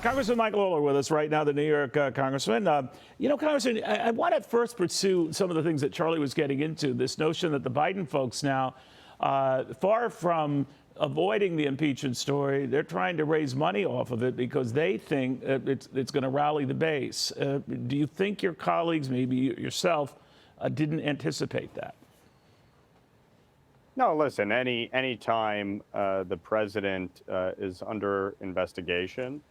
Congressman Mike Lawler with us right now, the New York congressman. Congressman, I want to first pursue some of the things that Charlie was getting into, this notion that the Biden folks now, far from avoiding the impeachment story, they're trying to raise money off of it because they think it's going to rally the base. Do you think your colleagues, maybe yourself, didn't anticipate that? No, listen, any time the president is under investigation,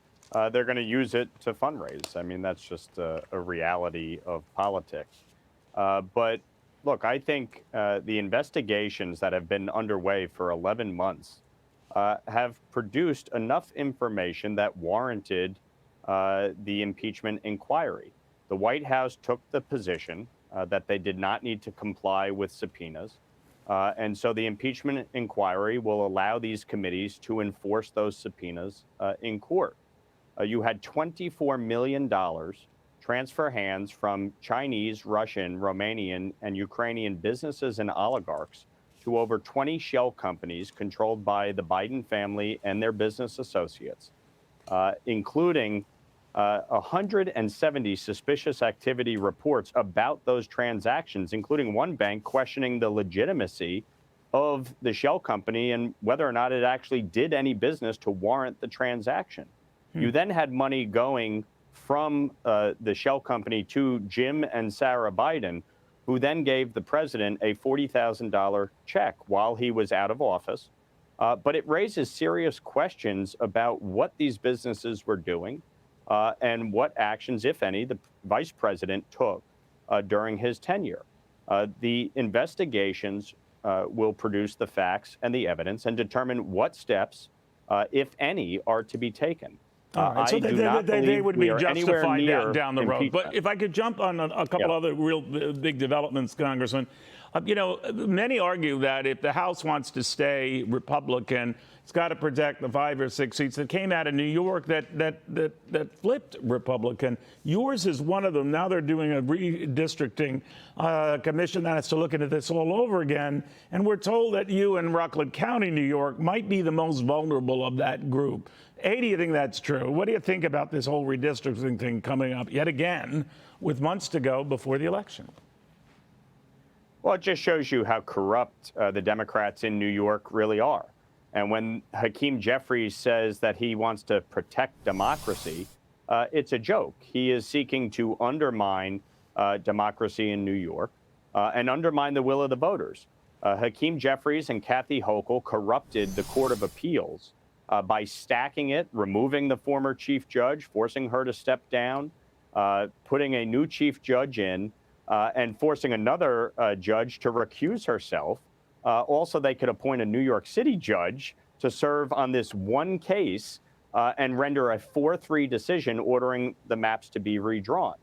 they're going to use it to fundraise. I mean, that's just a reality of politics. But look, I think the investigations that have been underway for 11 months have produced enough information that warranted the impeachment inquiry. The White House took the position that they did not need to comply with subpoenas. And so the impeachment inquiry will allow these committees to enforce those subpoenas in court. You had $24 million transfer hands from Chinese, Russian, Romanian, and Ukrainian businesses and oligarchs to over 20 shell companies controlled by the Biden family and their business associates, including 170 suspicious activity reports about those transactions, including one bank questioning the legitimacy of the shell company and whether or not it actually did any business to warrant the transaction. You then had money going from the shell company to Jim and Sarah Biden, who then gave the president a $40,000 check while he was out of office. But it raises serious questions about what these businesses were doing and what actions, if any, the vice president took during his tenure. The investigations will produce the facts and the evidence and determine what steps, if any, are to be taken. Right. So they would be justified down the road. But if I could jump on a couple other real big developments, Congressman, many argue that if the House wants to stay Republican, it's got to protect the 5 or 6 seats that came out of New York that flipped Republican. Yours is one of them. Now they're doing a redistricting commission that has to look into this all over again. And we're told that you in Rockland County, New York, might be the most vulnerable of that group. A, do you think that's true? What do you think about this whole redistricting thing coming up yet again with months to go before the election? Well, it just shows you how corrupt the Democrats in New York really are. And when Hakeem Jeffries says that he wants to protect democracy, it's a joke. He is seeking to undermine democracy in New York and undermine the will of the voters. Hakeem Jeffries and Kathy Hochul corrupted the Court of Appeals by stacking it, removing the former chief judge, forcing her to step down, putting a new chief judge in, and forcing another judge to recuse herself. Also, they could appoint a New York City judge to serve on this one case and render a 4-3 decision ordering the maps to be redrawn.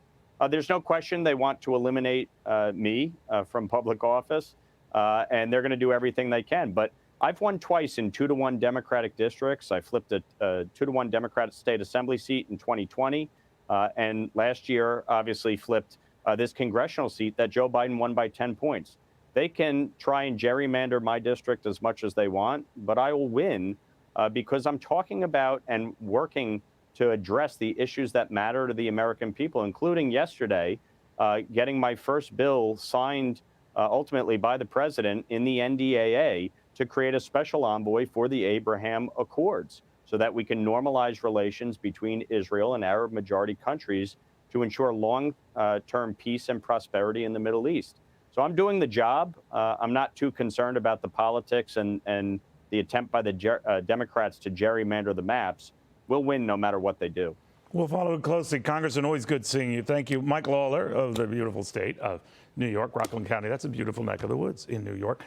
There's no question they want to eliminate me from public office, and they're going to do everything they can. But I've won twice in 2-to-1 Democratic districts. I flipped a 2-to-1 Democratic state assembly seat in 2020, and last year obviously flipped this congressional seat that Joe Biden won by 10 points. They can try and gerrymander my district as much as they want, but I will win because I'm talking about and working to address the issues that matter to the American people, including yesterday getting my first bill signed ultimately by the president in the NDAA to create a special envoy for the Abraham Accords so that we can normalize relations between Israel and Arab majority countries to ensure long-term peace and prosperity in the Middle East. So I'm doing the job. I'm not too concerned about the politics and the attempt by the Democrats to gerrymander the maps. We'll win no matter what they do. We'll follow it closely. Congressman, always good seeing you. Thank you. Mike Lawler of the beautiful state of New York, Rockland County. That's a beautiful neck of the woods in New York.